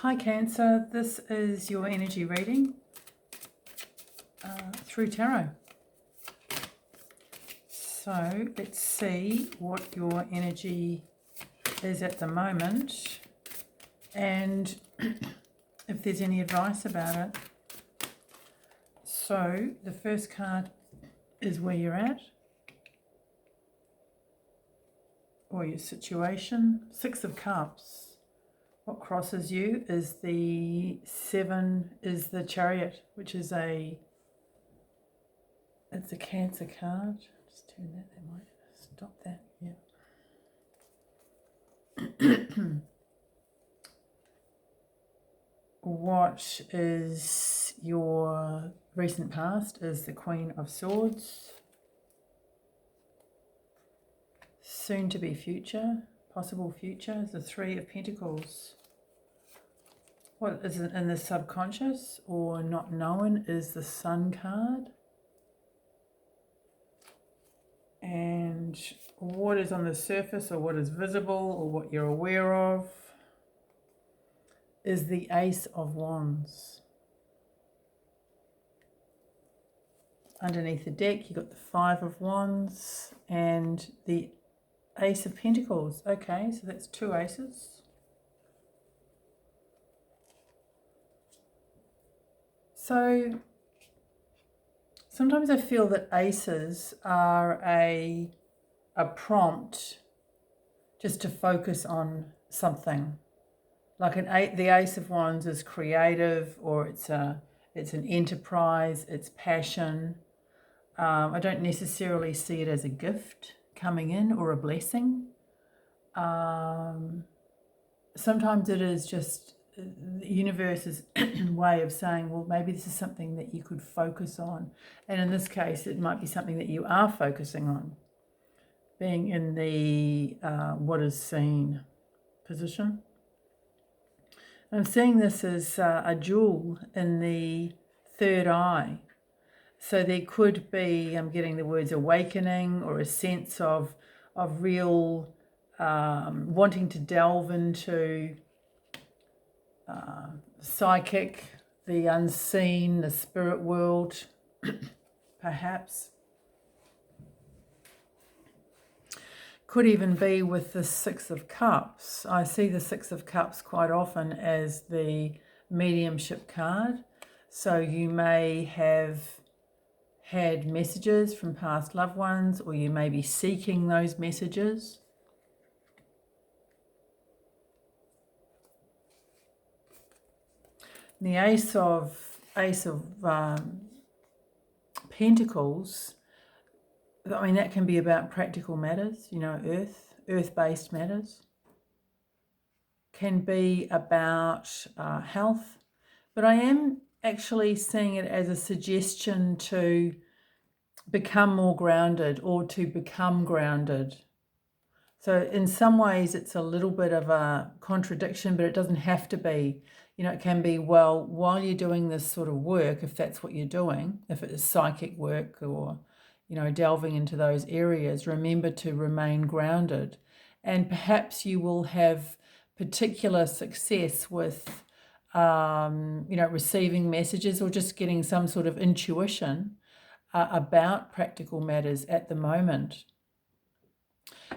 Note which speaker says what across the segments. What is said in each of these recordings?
Speaker 1: Hi Cancer, this is your energy reading through tarot. So let's see what your energy is at the moment and if there's any advice about it. So the first card is where you're at or your situation. Six of Cups. What crosses you is the Chariot, which is it's a Cancer card. Just turn that, they might stop that, yeah. What is your recent past is the Queen of Swords. Soon to be future, possible future is the Three of Pentacles. What is it in the subconscious or not known is the Sun card. And what is on the surface or what is visible or what you're aware of is the Ace of Wands. Underneath the deck you've got the Five of Wands and the Ace of Pentacles. Okay, so that's two aces. So sometimes I feel that aces are a prompt just to focus on something. Like the Ace of Wands is creative, or it's an enterprise, it's passion. I don't necessarily see it as a gift coming in or a blessing. Sometimes it is just the universe's way of saying, well, maybe this is something that you could focus on. And in this case, it might be something that you are focusing on, being in the what is seen position. I'm seeing this as a jewel in the third eye. So there could be, I'm getting the words awakening or a sense of real wanting to delve into psychic, the unseen, the spirit world, perhaps. Could even be with the Six of Cups. I see the Six of Cups quite often as the mediumship card. So you may have had messages from past loved ones, or you may be seeking those messages. The Ace of Pentacles, I mean, that can be about practical matters, you know, earth-based matters. Can be about health. But I am actually seeing it as a suggestion to become more grounded or to become grounded. So in some ways it's a little bit of a contradiction, but it doesn't have to be. You know, it can be, well, while you're doing this sort of work, if that's what you're doing, if it is psychic work or, you know, delving into those areas, remember to remain grounded. And perhaps you will have particular success with, you know, receiving messages or just getting some sort of intuition about practical matters at the moment.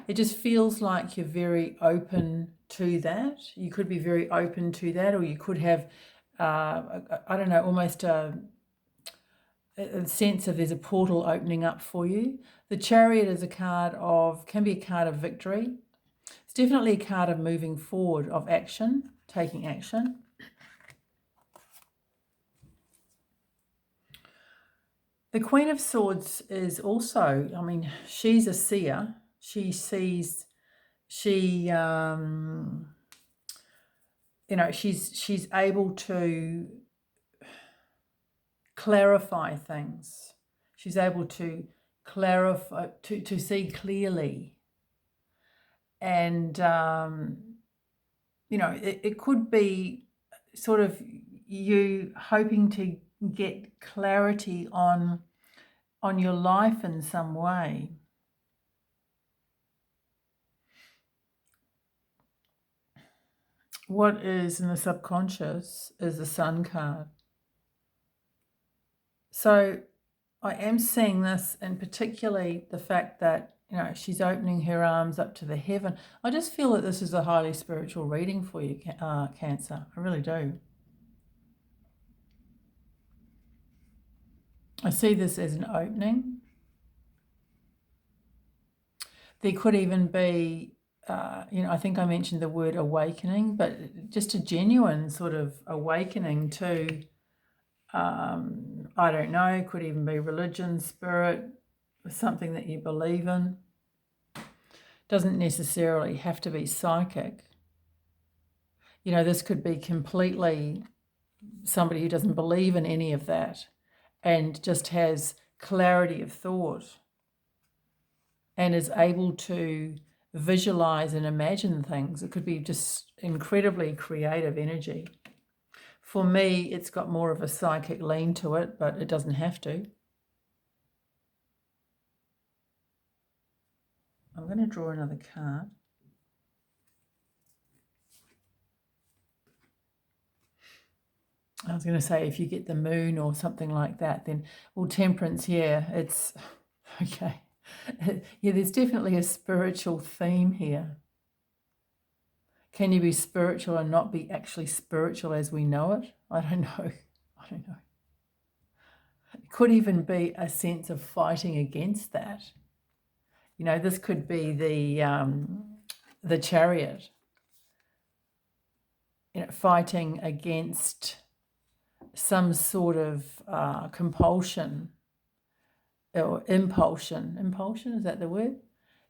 Speaker 1: It just feels like you're very open to that. You could be very open to that, or you could have, I don't know, almost a sense of there's a portal opening up for you. The Chariot is a card of, can be a card of victory. It's definitely a card of moving forward, of action, taking action. The Queen of Swords is also, I mean, she's a seer. She sees, you know, she's able to clarify things. She's able to clarify, to see clearly. And, you know, it could be sort of you hoping to get clarity on your life in some way. what is in the subconscious is the Sun card. So I am seeing this, and particularly the fact that, she's opening her arms up to the heaven. I just feel that this is a highly spiritual reading for you, Cancer. I really do. I see this as an opening. There could even be, I think I mentioned the word awakening, but just a genuine sort of awakening to, I don't know, could even be religion, spirit, something that you believe in. Doesn't necessarily have to be psychic. This could be completely somebody who doesn't believe in any of that and just has clarity of thought and is able to visualize and imagine things. It could be just incredibly creative energy. For me, it's got more of a psychic lean to it, but it doesn't have to. I'm going to draw another card. I was going to say, if you get the moon or something like that, then, well, temperance, yeah, it's, okay. Yeah, there's definitely a spiritual theme here. Can you be spiritual and not be actually spiritual as we know it? I don't know. It could even be a sense of fighting against that. This could be the Chariot, fighting against some sort of compulsion or impulsion. Impulsion, is that the word?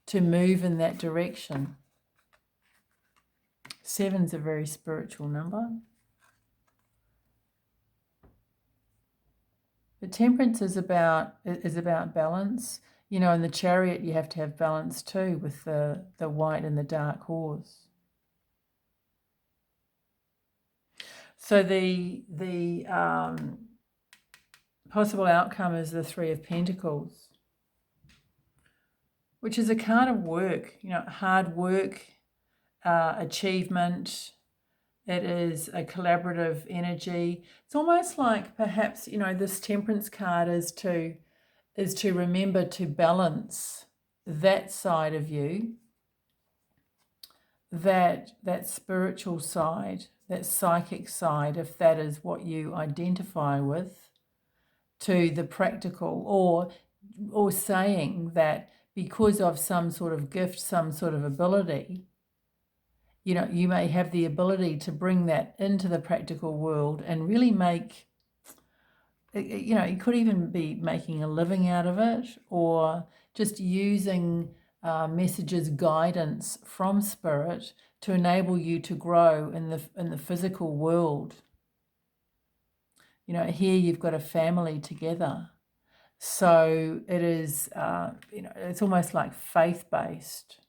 Speaker 1: To move in that direction. 7's a very spiritual number. The temperance is about balance. In the Chariot you have to have balance too, with the white and the dark horse. So the possible outcome is the 3 of Pentacles, which is a card of work, hard work, achievement. It is a collaborative energy. It's almost like perhaps, this Temperance card is to remember to balance that side of you, that spiritual side, that psychic side, if that is what you identify with, to the practical, or saying that because of some sort of gift, some sort of ability, you may have the ability to bring that into the practical world and really make, you could even be making a living out of it, or just using messages, guidance from Spirit to enable you to grow in the physical world. Here you've got a family together. So it is, it's almost like faith-based,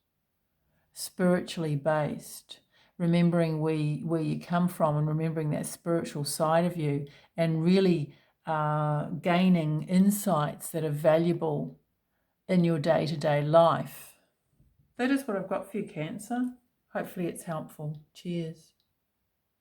Speaker 1: spiritually based, remembering where you come from and remembering that spiritual side of you, and really gaining insights that are valuable in your day-to-day life. That is what I've got for you, Cancer. Hopefully it's helpful. Cheers.